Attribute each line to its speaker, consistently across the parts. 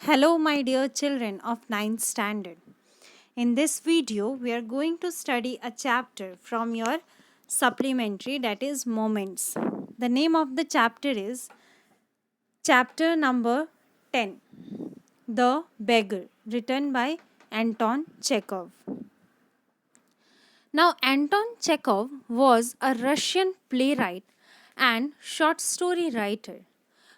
Speaker 1: Hello, my dear children of ninth standard. In this video, we are going to study a chapter from your supplementary, that is Moments. The name of the chapter is chapter number 10, The Beggar, written by Anton Chekhov. Now, Anton Chekhov was a Russian playwright and short story writer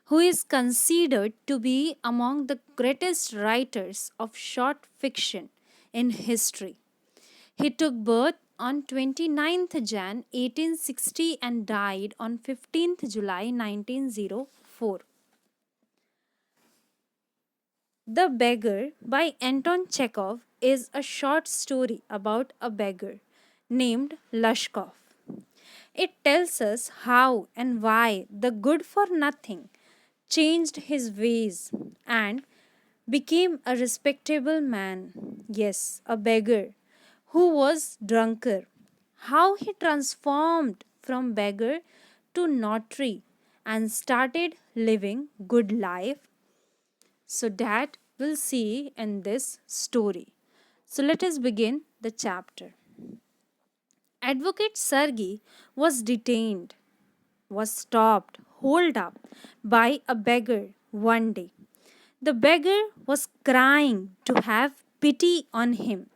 Speaker 1: who is considered to be among the greatest writers of short fiction in history. He took birth on 29th Jan 1860 and died on 15th July 1904. The Beggar by Anton Chekhov is a short story about a beggar named Lushkov. It tells us how and why the good for nothing changed his ways and became a respectable man. Yes, a beggar who was drunker. How he transformed from beggar to notary and started living good life. So that we'll see in this story. So let us begin the chapter. Advocate Sergei was detained, was stopped, holed up by a beggar one day. The beggar was crying to have pity on him.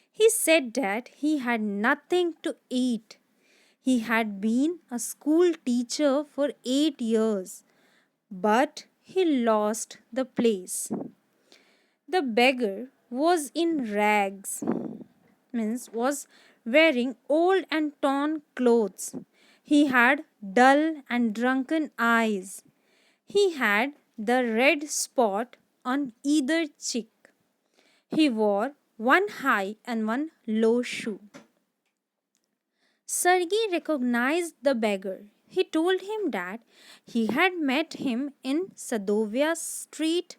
Speaker 1: He said that he had nothing to eat. He had been a school teacher for 8 years, but he lost the place. The beggar was in rags, means was wearing old and torn clothes. He had dull and drunken eyes. He had the red spot on either cheek. He wore one high and one low shoe. Sergei recognized the beggar. He told him that he had met him in Sadovia street.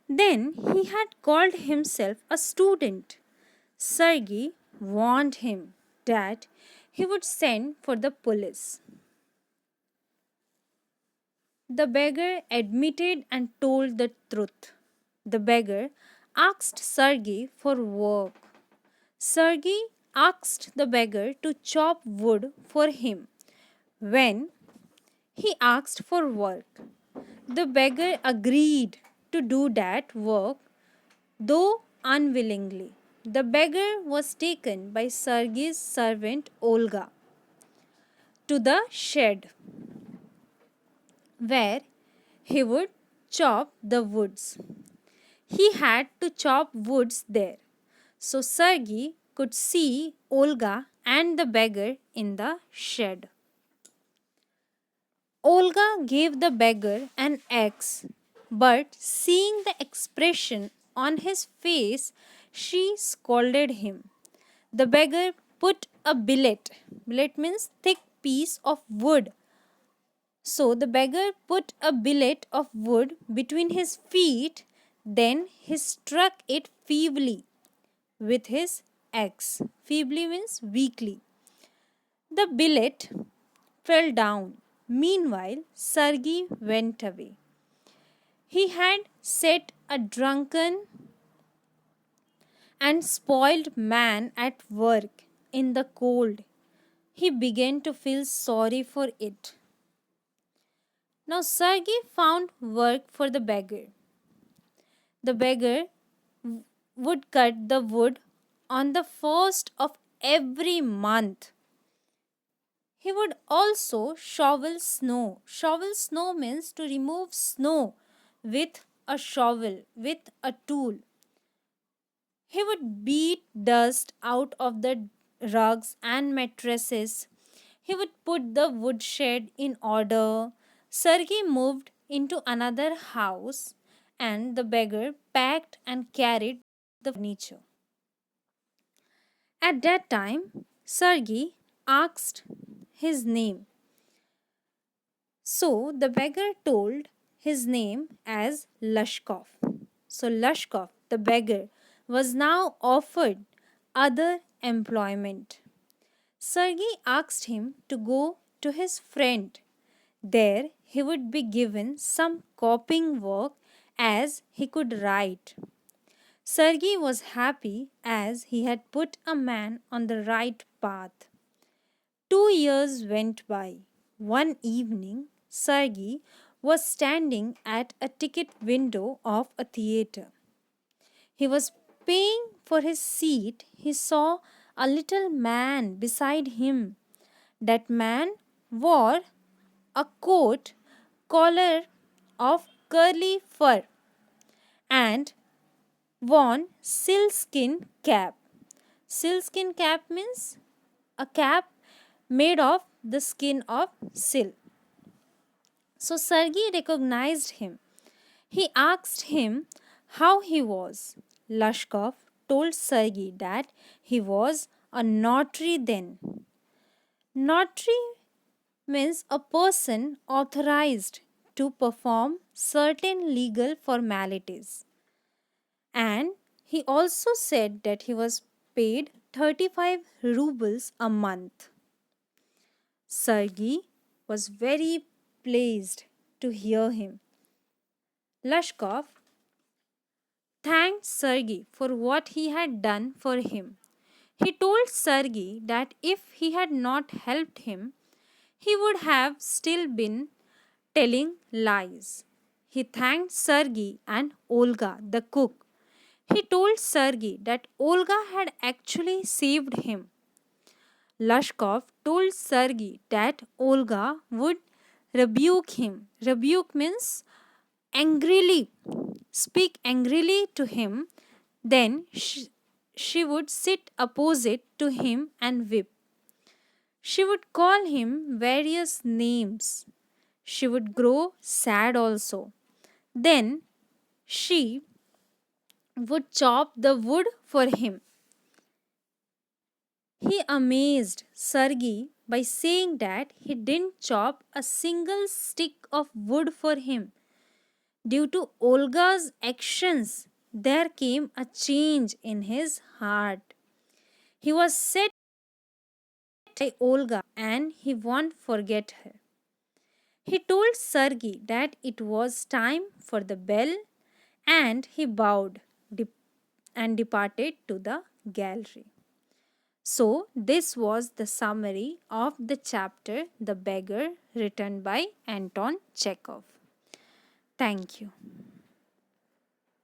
Speaker 1: Then he had called himself a student. Sergei warned him that he would send for the police. The beggar admitted and told the truth. The beggar asked Sergei for work. Sergei asked the beggar to chop wood for him. When he asked for work, the beggar agreed to do that work, though unwillingly. The beggar was taken by Sergei's servant Olga to the shed where he would chop the woods. He had to chop woods there, so Sergei could see Olga and the beggar in the shed. Olga gave the beggar an axe, but seeing the expression on his face, she scolded him. The beggar put a billet means thick piece of wood. So the beggar put a billet of wood between his feet, then he struck it feebly with his axe. Feebly means weakly. The billet fell down. Meanwhile, Sergei went away. He had set a drunken and spoiled man at work in the cold. He began to feel sorry for it. Now Sergei found work for the beggar. The beggar would cut the wood on the first of every month. He would also shovel snow. Shovel snow means to remove snow with a shovel, with a tool. He would beat dust out of the rugs and mattresses. He would put the woodshed in order. Sergei moved into another house and the beggar packed and carried the furniture. At that time, Sergei asked his name. So the beggar told his name as Lushkov. So Lushkov, the beggar, was now offered other employment. Sergei asked him to go to his friend. There he would be given some copying work as he could write. Sergei was happy as he had put a man on the right path. 2 years went by. One evening, Sergei was standing at a ticket window of a theater. He was paying for his seat. He saw a little man beside him. That man wore a coat collar of curly fur and worn sealskin cap. Sealskin cap means a cap made of the skin of seal. So Sergei recognized him. He asked him how he was. Lashkov told Sergei that he was a notary then. Notary means a person authorized to perform certain legal formalities. And he also said that he was paid 35 rubles a month. Sergei was very pleased to hear him. Lashkov thanked Sergei for what he had done for him. He told Sergei that if he had not helped him, he would have still been telling lies. He thanked Sergei and Olga, the cook. He told Sergei that Olga had actually saved him. Lashkov told Sergei that Olga would rebuke him. Rebuke means angrily, speak angrily to him. Then she would sit opposite to him and whip. She would call him various names. She would grow sad also. Then she would chop the wood for him. He amazed Sergei by saying that he didn't chop a single stick of wood for him. Due to Olga's actions, there came a change in his heart. He was set by Olga and he won't forget her. He told Sergei that it was time for the bell and he bowed and departed to the gallery. So, this was the summary of the chapter The Beggar, written by Anton Chekhov. Thank you.